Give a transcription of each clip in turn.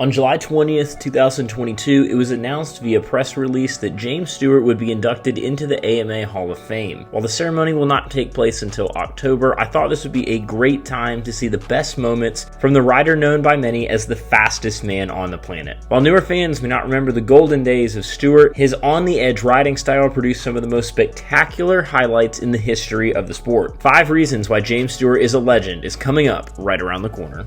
On July 20th, 2022, it was announced via press release that James Stewart would be inducted into the AMA Hall of Fame. While the ceremony will not take place until October, I thought this would be a great time to see the best moments from the rider known by many as the fastest man on the planet. While newer fans may not remember the golden days of Stewart, his on-the-edge riding style produced some of the most spectacular highlights in the history of the sport. 5 reasons why James Stewart is a legend is coming up right around the corner.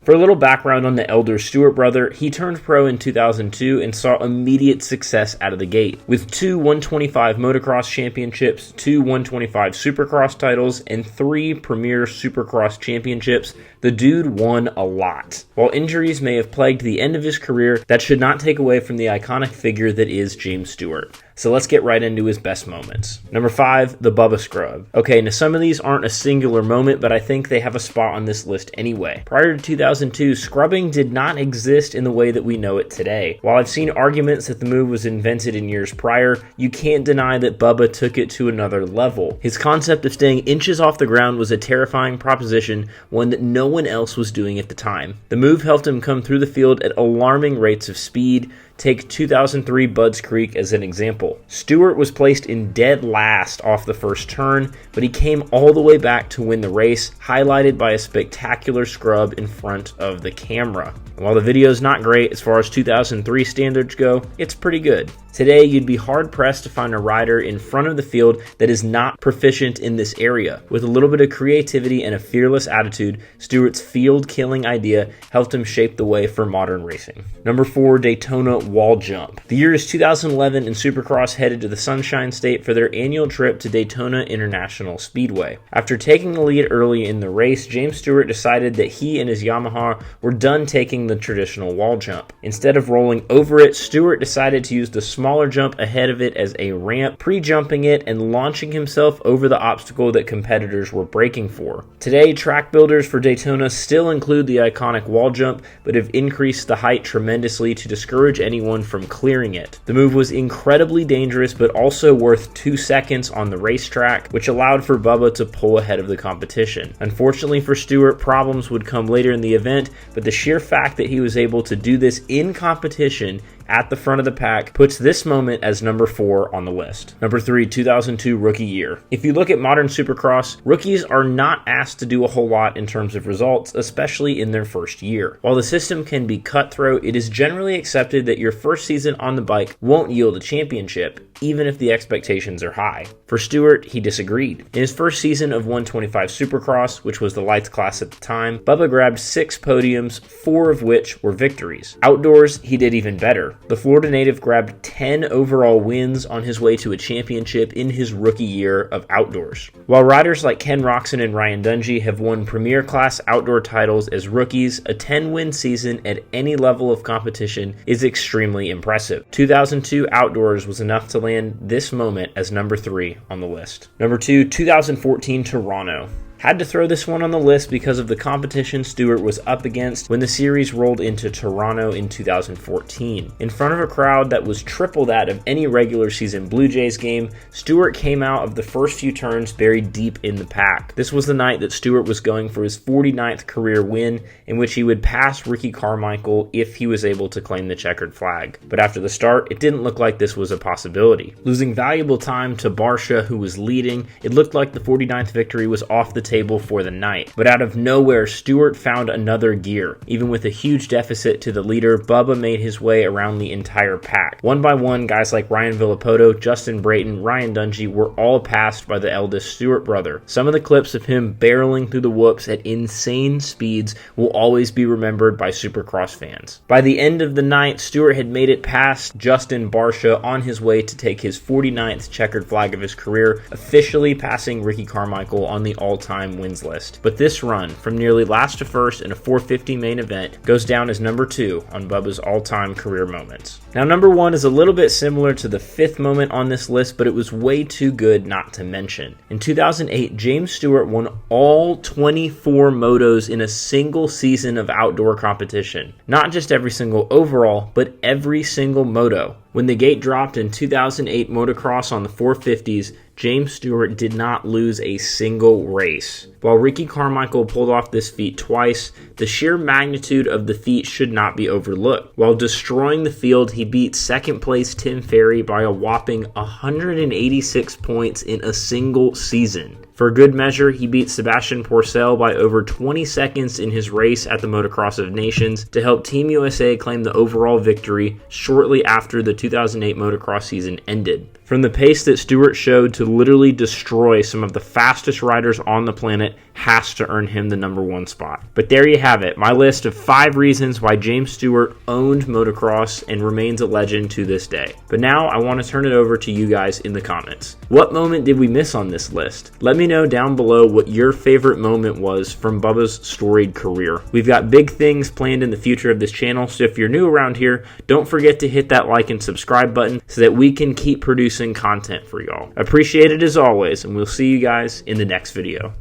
For a little background on the elder Stewart brother, he turned pro in 2002 and saw immediate success out of the gate. With 2 125 motocross championships, 2 125 supercross titles, and 3 premier supercross championships, the dude won a lot. While injuries may have plagued the end of his career, that should not take away from the iconic figure that is James Stewart. So let's get right into his best moments. Number 5, the Bubba Scrub. Okay, now some of these aren't a singular moment, but I think they have a spot on this list anyway. Prior to 2002, scrubbing did not exist in the way that we know it today. While I've seen arguments that the move was invented in years prior, you can't deny that Bubba took it to another level. His concept of staying inches off the ground was a terrifying proposition, one that no one else was doing at the time. The move helped him come through the field at alarming rates of speed. Take 2003 Budds Creek as an example. Stewart was placed in dead last off the first turn, but he came all the way back to win the race, highlighted by a spectacular scrub in front of the camera. And while the video is not great as far as 2003 standards go, it's pretty good. Today, you'd be hard-pressed to find a rider in front of the field that is not proficient in this area. With a little bit of creativity and a fearless attitude, Stewart's field-killing idea helped him shape the way for modern racing. Number 4, Daytona wall jump. The year is 2011 and Supercross headed to the Sunshine State for their annual trip to Daytona International Speedway. After taking the lead early in the race, James Stewart decided that he and his Yamaha were done taking the traditional wall jump. Instead of rolling over it, Stewart decided to use the smaller jump ahead of it as a ramp, pre-jumping it and launching himself over the obstacle that competitors were braking for. Today, track builders for Daytona still include the iconic wall jump, but have increased the height tremendously to discourage anyone from clearing it. The move was incredibly dangerous, but also worth 2 seconds on the racetrack, which allowed for Bubba to pull ahead of the competition. Unfortunately for Stewart, problems would come later in the event, but the sheer fact that he was able to do this in competition at the front of the pack puts this moment as number 4 on the list. Number 3, 2002 rookie year. If you look at modern Supercross, rookies are not asked to do a whole lot in terms of results, especially in their first year. While the system can be cutthroat, it is generally accepted that your first season on the bike won't yield a championship, even if the expectations are high. For Stewart, he disagreed. In his first season of 125 Supercross, which was the lights class at the time, Bubba grabbed 6 podiums, 4 of which were victories. Outdoors, he did even better. The Florida native grabbed 10 overall wins on his way to a championship in his rookie year of outdoors. While riders like Ken Roczen and Ryan Dungey have won premier class outdoor titles as rookies, a 10-win season at any level of competition is extremely impressive. 2002 outdoors was enough to land this moment as number 3 on the list. Number 2, 2014 Toronto. Had to throw this one on the list because of the competition Stewart was up against when the series rolled into Toronto in 2014. In front of a crowd that was triple that of any regular season Blue Jays game, Stewart came out of the first few turns buried deep in the pack. This was the night that Stewart was going for his 49th career win, in which he would pass Ricky Carmichael if he was able to claim the checkered flag. But after the start, it didn't look like this was a possibility. Losing valuable time to Barcia, who was leading, it looked like the 49th victory was off the table for the night. But out of nowhere, Stewart found another gear. Even with a huge deficit to the leader, Bubba made his way around the entire pack. One by one, guys like Ryan Villapoto, Justin Brayton, Ryan Dungey were all passed by the eldest Stewart brother. Some of the clips of him barreling through the whoops at insane speeds will always be remembered by Supercross fans. By the end of the night, Stewart had made it past Justin Barcia on his way to take his 49th checkered flag of his career, officially passing Ricky Carmichael on the all-time wins list. But this run, from nearly last to first in a 450 main event, goes down as number 2 on Bubba's all-time career moments. Now, number 1 is a little bit similar to the 5th moment on this list, but it was way too good not to mention. In 2008, James Stewart won all 24 motos in a single season of outdoor competition. Not just every single overall, but every single moto. When the gate dropped in 2008 motocross on the 450s, James Stewart did not lose a single race. While Ricky Carmichael pulled off this feat twice, the sheer magnitude of the feat should not be overlooked. While destroying the field, he beat second place Tim Ferry by a whopping 186 points in a single season. For good measure, he beat Sebastian Pourcel by over 20 seconds in his race at the Motocross of Nations to help Team USA claim the overall victory shortly after the 2008 motocross season ended. From the pace that Stewart showed to literally destroy some of the fastest riders on the planet has to earn him the #1 spot. But there you have it, my list of 5 reasons why James Stewart owned motocross and remains a legend to this day. But now I want to turn it over to you guys in the comments. What moment did we miss on this list? Let me know down below what your favorite moment was from Bubba's storied career. We've got big things planned in the future of this channel, so if you're new around here, don't forget to hit that like and subscribe button so that we can keep producing content for y'all. Appreciate it as always, and we'll see you guys in the next video.